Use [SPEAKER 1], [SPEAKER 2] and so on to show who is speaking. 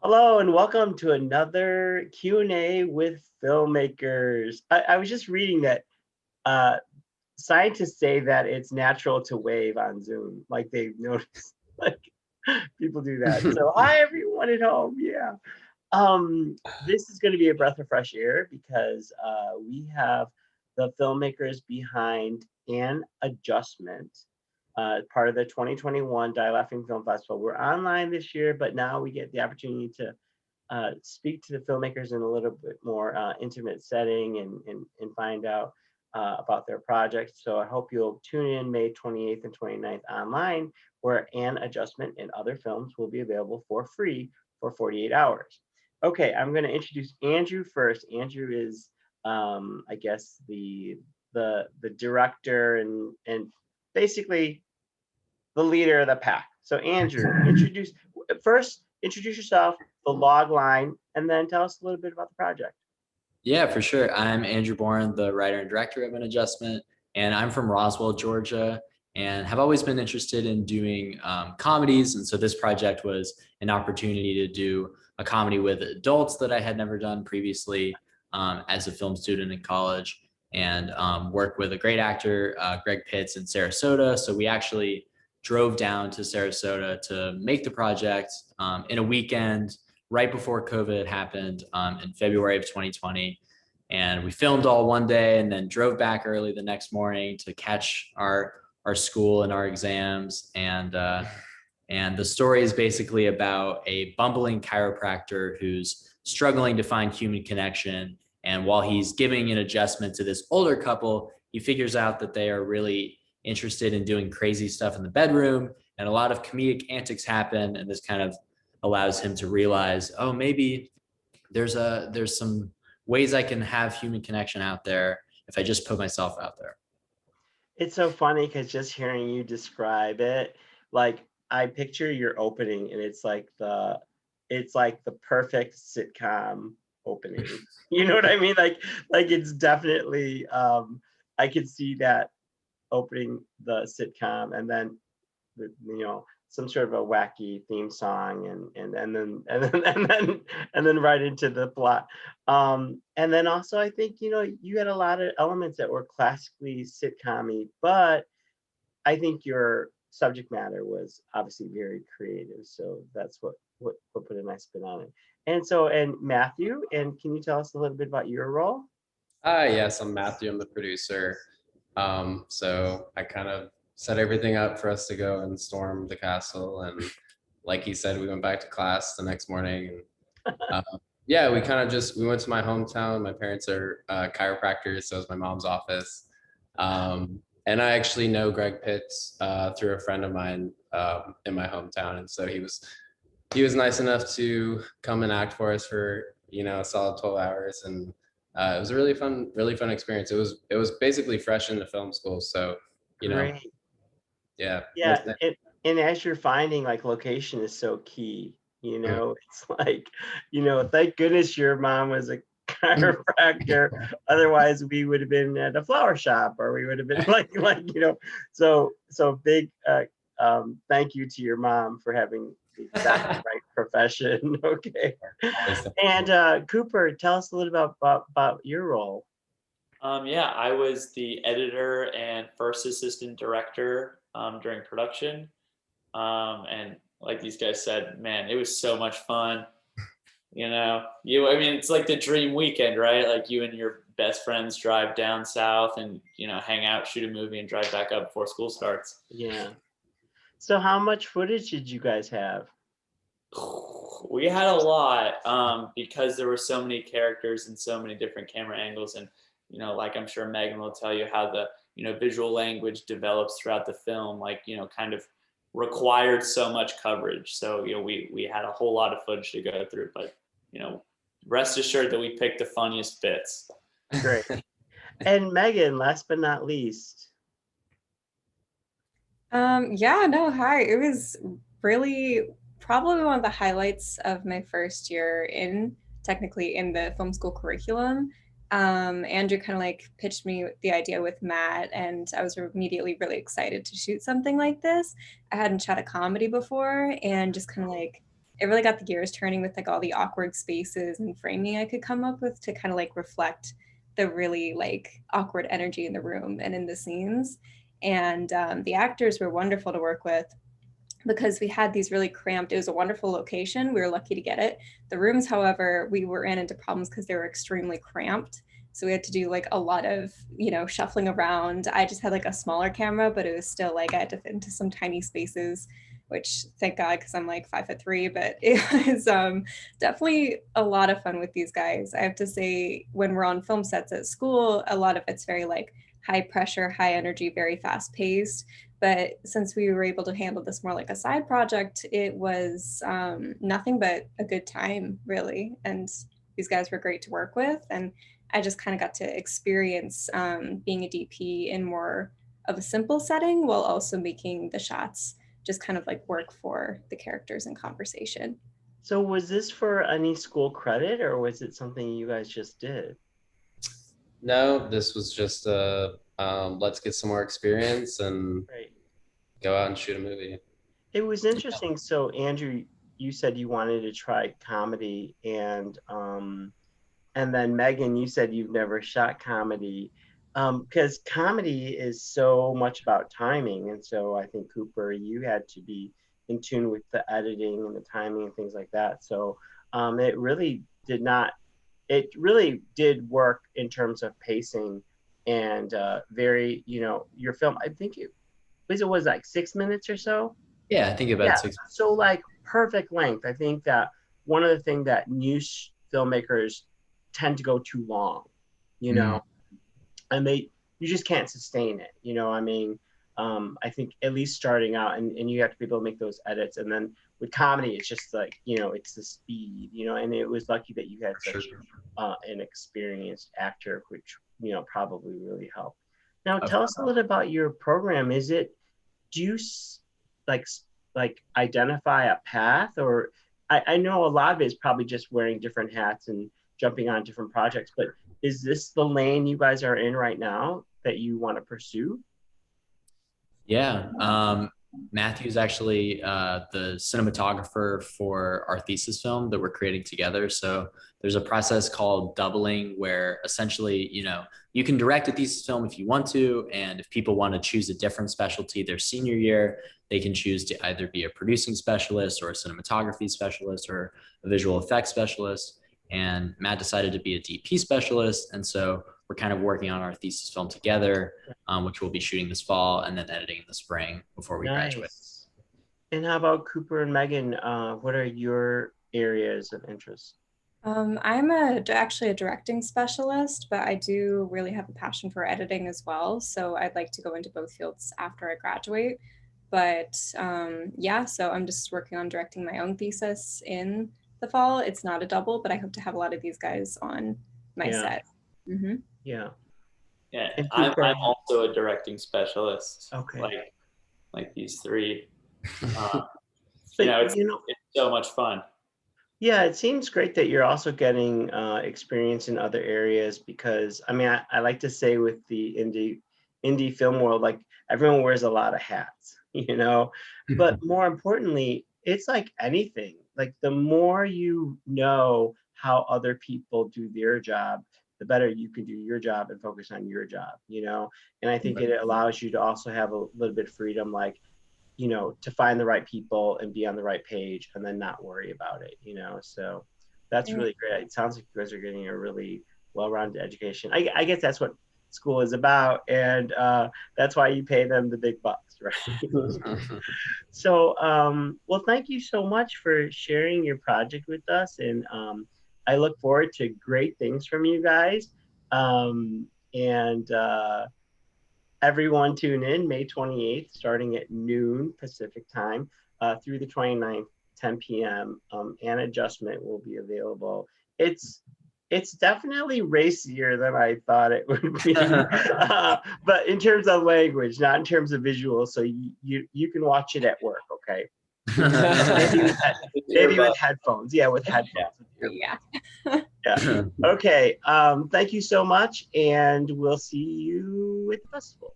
[SPEAKER 1] Hello and welcome to another Q&A with filmmakers. I was just reading that uh, scientists say that it's natural to wave on Zoom. Like they've noticed, like people do that. So hi everyone at home. Yeah. This is going to be a breath of fresh air because we have the filmmakers behind An Adjustment, part of the 2021 DLFF Film Festival. We're online this year, but now we get the opportunity to speak to the filmmakers in a little bit more intimate setting and find out about their projects. So I hope you'll tune in May 28th and 29th online, where An Adjustment and other films will be available for free for 48 hours. Okay, I'm going to introduce Andrew first. Andrew is, I guess, the director and basically the leader of the pack. So Andrew, introduce yourself, the log line, and then tell us a little bit about the project.
[SPEAKER 2] Yeah, for sure. I'm Andrew Bourne, the writer and director of An Adjustment, and I'm from Roswell, Georgia, and have always been interested in doing comedies. And so this project was an opportunity to do a comedy with adults that I had never done previously as a film student in college, and work with a great actor, Greg Pitts, in Sarasota. So we actually drove down to Sarasota to make the project in a weekend right before COVID happened in February of 2020. And we filmed all one day and then drove back early the next morning to catch our school and our exams. And the story is basically about a bumbling chiropractor who's struggling to find human connection. And while he's giving an adjustment to this older couple, he figures out that they are really interested in doing crazy stuff in the bedroom, and a lot of comedic antics happen. And this kind of allows him to realize, oh, maybe there's some ways I can have human connection out there if I just put myself out there.
[SPEAKER 1] It's so funny because just hearing you describe it, like I picture your opening, and it's like the perfect sitcom opening. You know what I mean? Like it's definitely I could see that opening the sitcom, and then some sort of a wacky theme song, and then right into the plot. And then also I think you had a lot of elements that were classically sitcom-y, but I think your subject matter was obviously very creative, so that's what put a nice spin on it. And Matthew, and can you tell us a little bit about your role?
[SPEAKER 3] Yes, I'm Matthew. I'm the producer. So I kind of set everything up for us to go and storm the castle. And like he said, we went back to class the next morning. And yeah, we went to my hometown. My parents are chiropractors, so it's my mom's office. And I actually know Greg Pitts through a friend of mine in my hometown. And so he was nice enough to come and act for us for a solid 12 hours. And it was a really fun experience. It was basically fresh into film school, so
[SPEAKER 1] Great.
[SPEAKER 3] yeah.
[SPEAKER 1] And as you're finding, like, location is so key. It's like, thank goodness your mom was a chiropractor. Otherwise, we would have been at a flower shop, or we would have been So big thank you to your mom for having the exact right profession. Okay. And Cooper, tell us a little about your role.
[SPEAKER 4] Yeah, I was the editor and first assistant director during production. And like these guys said, man, it was so much fun. I mean, it's like the dream weekend, right? Like you and your best friends drive down south and, hang out, shoot a movie, and drive back up before school starts.
[SPEAKER 1] Yeah. So how much footage did you guys have?
[SPEAKER 4] We had a lot because there were so many characters and so many different camera angles. And, like I'm sure Megan will tell you, how the, visual language develops throughout the film, kind of required so much coverage. So, we had a whole lot of footage to go through, but, rest assured that we picked the funniest bits.
[SPEAKER 1] Great. And Megan, last but not least.
[SPEAKER 5] Hi. It was really probably one of the highlights of my first year technically in the film school curriculum. Andrew kind of like pitched me the idea with Matt, and I was immediately really excited to shoot something like this. I hadn't shot a comedy before, and just kind of like it really got the gears turning with like all the awkward spaces and framing I could come up with to kind of like reflect the really like awkward energy in the room and in the scenes. And the actors were wonderful to work with because we had these really cramped, it was a wonderful location. We were lucky to get it. The rooms, however, we ran into problems because they were extremely cramped. So we had to do like a lot of, shuffling around. I just had like a smaller camera, but it was still like I had to fit into some tiny spaces, which thank God, because I'm like 5'3", but it was definitely a lot of fun with these guys. I have to say, when we're on film sets at school, a lot of it's very like high pressure, high energy, very fast paced. But since we were able to handle this more like a side project, it was nothing but a good time, really. And these guys were great to work with. And I just kind of got to experience being a DP in more of a simple setting while also making the shots just kind of like work for the characters and conversation.
[SPEAKER 1] So was this for any school credit, or was it something you guys just did?
[SPEAKER 3] No, this was just let's get some more experience and go out and shoot a movie.
[SPEAKER 1] It was interesting. So Andrew, you said you wanted to try comedy, and then Megan, you said you've never shot comedy, because comedy is so much about timing. And so I think, Cooper, you had to be in tune with the editing and the timing and things like that. So it really did work in terms of pacing and very, your film, I think it was like 6 minutes or so.
[SPEAKER 2] Yeah, I think about 6 minutes.
[SPEAKER 1] So like perfect length. I think that one of the things that new filmmakers tend to go too long, and you just can't sustain it. I think at least starting out, and you have to be able to make those edits. And then with comedy, it's just like, it's the speed, and it was lucky that you had such an experienced actor, which, probably really helped. Now, tell us a little about your program. Do you like identify a path, or I know a lot of it is probably just wearing different hats and jumping on different projects, but is this the lane you guys are in right now that you want to pursue?
[SPEAKER 2] Yeah, Matthew's actually the cinematographer for our thesis film that we're creating together. So there's a process called doubling where essentially, you can direct a thesis film if you want to. And if people want to choose a different specialty their senior year, they can choose to either be a producing specialist or a cinematography specialist or a visual effects specialist. And Matt decided to be a DP specialist. And so we're kind of working on our thesis film together, which we'll be shooting this fall and then editing in the spring before we graduate.
[SPEAKER 1] And how about Cooper and Megan? What are your areas of interest?
[SPEAKER 5] I'm actually a directing specialist, but I do really have a passion for editing as well. So I'd like to go into both fields after I graduate. But so I'm just working on directing my own thesis in the fall. It's not a double, but I hope to have a lot of these guys on my set. Mm-hmm.
[SPEAKER 1] Yeah.
[SPEAKER 4] I'm also a directing specialist.
[SPEAKER 1] Okay.
[SPEAKER 4] Like these three. It's so much fun.
[SPEAKER 1] Yeah, it seems great that you're also getting experience in other areas, because I like to say with the indie film world, like everyone wears a lot of hats, but more importantly, it's like anything. Like the more you know how other people do their job, the better you can do your job and focus on your job, and I think it allows you to also have a little bit of freedom, like, to find the right people and be on the right page and then not worry about it, so that's really great. It sounds like you guys are getting a really well-rounded education. I guess that's what school is about, and that's why you pay them the big bucks, right? So well, thank you so much for sharing your project with us, and I look forward to great things from you guys, and everyone tune in May 28th starting at noon Pacific time through the 29th, 10 p.m. And adjustment will be available. It's definitely racier than I thought it would be, but in terms of language, not in terms of visual. So you can watch it at work, okay? maybe with headphones. Yeah, with headphones. Yeah. Okay. Thank you so much, and we'll see you at the festival.